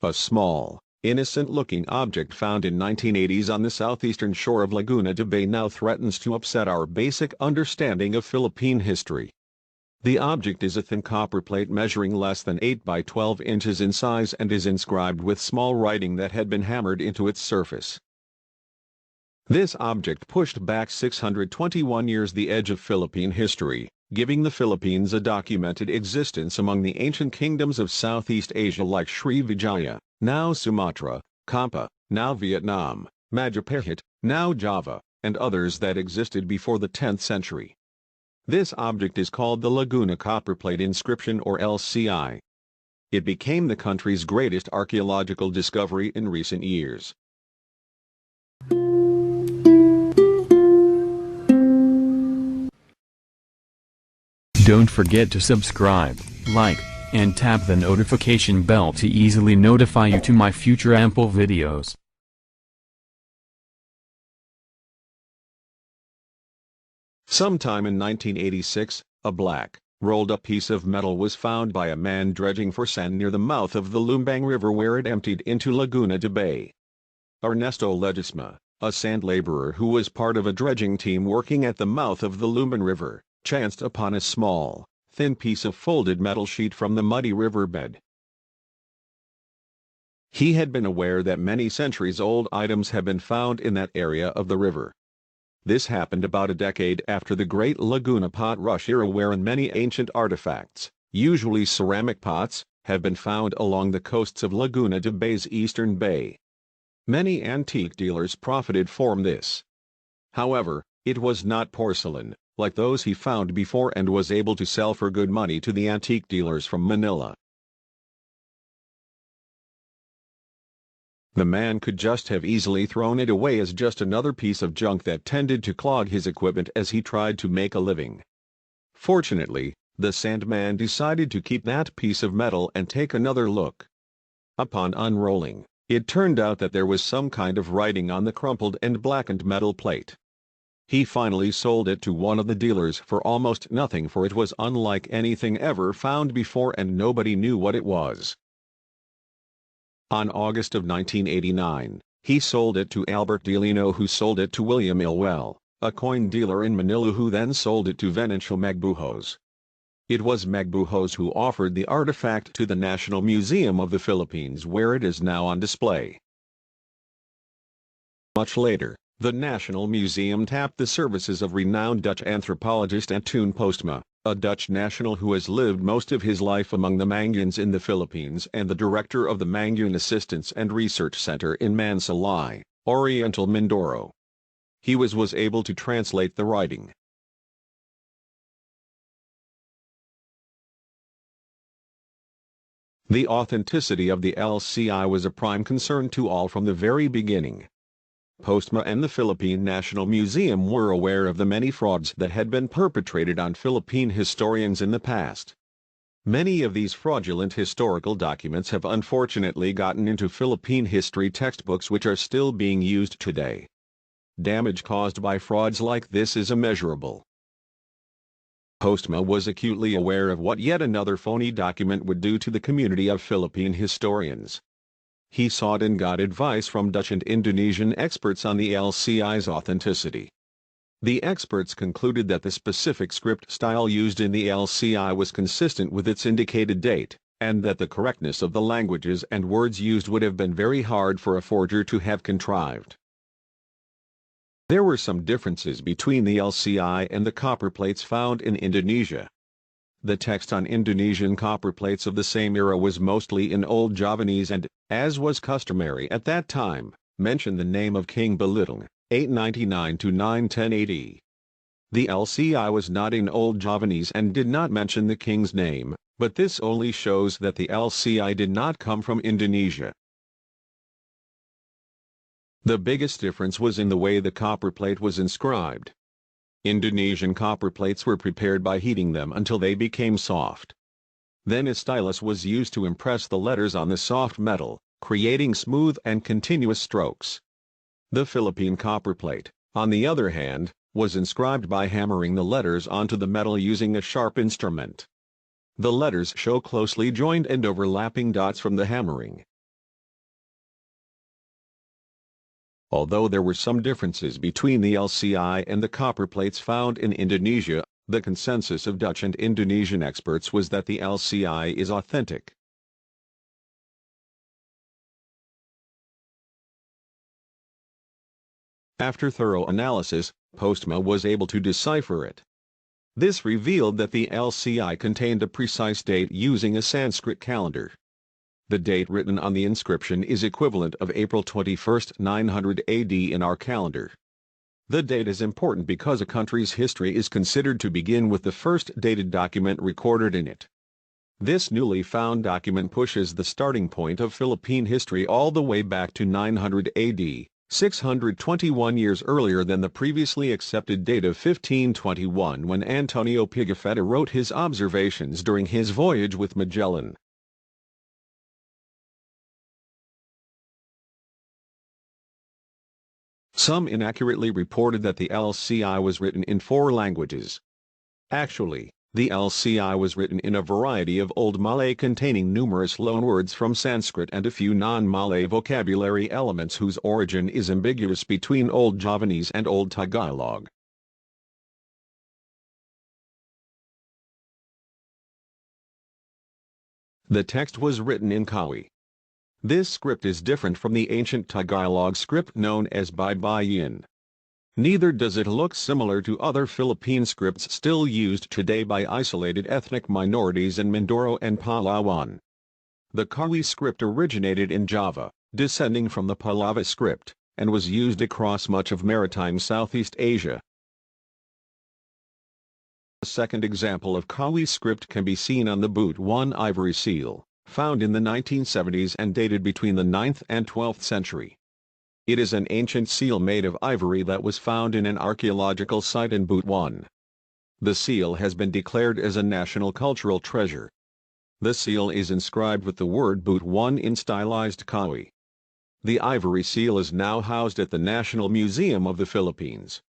A small, innocent-looking object found in 1980s on the southeastern shore of Laguna de Bay now threatens to upset our basic understanding of Philippine history. The object is a thin copper plate measuring less than 8 by 12 inches in size and is inscribed with small writing that had been hammered into its surface. This object pushed back 621 years the edge of Philippine history, giving the Philippines a documented existence among the ancient kingdoms of Southeast Asia like Shri-Vijaya, now Sumatra, Champa, now Vietnam, Madjapahit, now Java, and others that existed before the 10th century. This object is called the Laguna Copperplate Inscription or LCI. It became the country's greatest archaeological discovery in recent years. Don't forget to subscribe, like, and tap the notification bell to easily notify you to my future ample videos. Sometime in 1986, a black, rolled-up piece of metal was found by a man dredging for sand near the mouth of the Lumbang River where it emptied into Laguna de Bay. Ernesto Ledesma, a sand laborer who was part of a dredging team working at the mouth of the Lumbang River, chanced upon a small, thin piece of folded metal sheet from the muddy riverbed. He had been aware that many centuries-old items had been found in that area of the river. This happened about a decade after the Great Laguna Pot Rush era wherein many ancient artifacts, usually ceramic pots, have been found along the coasts of Laguna de Bay's eastern bay. Many antique dealers profited from this. However, it was not porcelain, like those he found before, and was able to sell for good money to the antique dealers from Manila. The man could just have easily thrown it away as just another piece of junk that tended to clog his equipment as he tried to make a living. Fortunately, the sandman decided to keep that piece of metal and take another look. Upon unrolling, it turned out that there was some kind of writing on the crumpled and blackened metal plate. He finally sold it to one of the dealers for almost nothing, for it was unlike anything ever found before and nobody knew what it was. On August of 1989, he sold it to Albert Delino, who sold it to William Ilwell, a coin dealer in Manila, who then sold it to Venancio Magbujos. It was Magbujos who offered the artifact to the National Museum of the Philippines, where it is now on display. Much later, the National Museum tapped the services of renowned Dutch anthropologist Antoon Postma, a Dutch national who has lived most of his life among the Mangyans in the Philippines and the director of the Mangyan Assistance and Research Center in Mansalay, Oriental Mindoro. He was able to translate the writing. The authenticity of the LCI was a prime concern to all from the very beginning. Postma and the Philippine National Museum were aware of the many frauds that had been perpetrated on Philippine historians in the past. Many of these fraudulent historical documents have unfortunately gotten into Philippine history textbooks, which are still being used today. Damage caused by frauds like this is immeasurable. Postma was acutely aware of what yet another phony document would do to the community of Philippine historians. He sought and got advice from Dutch and Indonesian experts on the LCI's authenticity. The experts concluded that the specific script style used in the LCI was consistent with its indicated date, and that the correctness of the languages and words used would have been very hard for a forger to have contrived. There were some differences between the LCI and the copperplates found in Indonesia. The text on Indonesian copperplates of the same era was mostly in Old Javanese and, as was customary at that time, mentioned the name of King Balitong, 899 to 910 AD. The LCI was not in Old Javanese and did not mention the king's name, but this only shows that the LCI did not come from Indonesia. The biggest difference was in the way the copperplate was inscribed. Indonesian copperplates were prepared by heating them until they became soft. Then a stylus was used to impress the letters on the soft metal, creating smooth and continuous strokes. The Philippine copperplate, on the other hand, was inscribed by hammering the letters onto the metal using a sharp instrument. The letters show closely joined and overlapping dots from the hammering. Although there were some differences between the LCI and the copperplates found in Indonesia, the consensus of Dutch and Indonesian experts was that the LCI is authentic. After thorough analysis, Postma was able to decipher it. This revealed that the LCI contained a precise date using a Sanskrit calendar. The date written on the inscription is equivalent of April 21, 900 AD in our calendar. The date is important because a country's history is considered to begin with the first dated document recorded in it. This newly found document pushes the starting point of Philippine history all the way back to 900 AD, 621 years earlier than the previously accepted date of 1521 when Antonio Pigafetta wrote his observations during his voyage with Magellan. Some inaccurately reported that the LCI was written in 4 languages. Actually, the LCI was written in a variety of Old Malay containing numerous loanwords from Sanskrit and a few non-Malay vocabulary elements whose origin is ambiguous between Old Javanese and Old Tagalog. The text was written in Kawi. This script is different from the ancient Tagalog script known as Baybayin. Neither does it look similar to other Philippine scripts still used today by isolated ethnic minorities in Mindoro and Palawan. The Kawi script originated in Java, descending from the Pallava script, and was used across much of maritime Southeast Asia. A second example of Kawi script can be seen on the Boot 1 ivory seal, found in the 1970s and dated between the 9th and 12th century. It is an ancient seal made of ivory that was found in an archaeological site in Boot 1. The seal has been declared as a national cultural treasure. The seal is inscribed with the word Boot 1 in stylized Kawi. The ivory seal is now housed at the National Museum of the Philippines.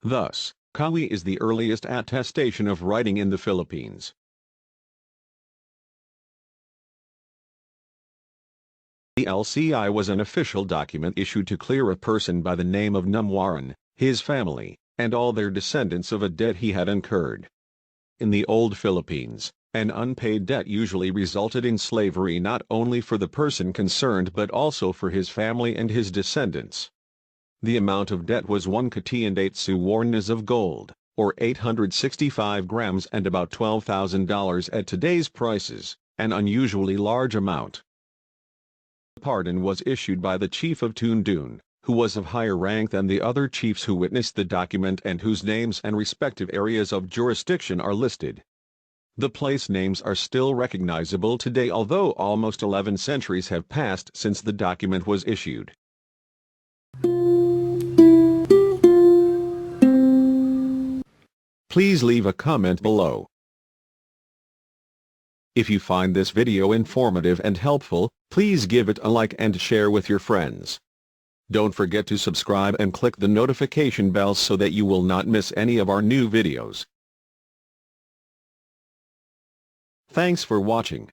Thus, Kawi is the earliest attestation of writing in the Philippines. The LCI was an official document issued to clear a person by the name of Numwaran, his family, and all their descendants of a debt he had incurred. In the old Philippines, an unpaid debt usually resulted in slavery not only for the person concerned but also for his family and his descendants. The amount of debt was 1 kati and 8 suwarnas of gold, or 865 grams and about $12,000 at today's prices, an unusually large amount. Pardon was issued by the chief of Toondoon, who was of higher rank than the other chiefs who witnessed the document and whose names and respective areas of jurisdiction are listed. The place names are still recognizable today although almost 11 centuries have passed since the document was issued. Please leave a comment below. If you find this video informative and helpful, please give it a like and share with your friends. Don't forget to subscribe and click the notification bell so that you will not miss any of our new videos. Thanks for watching.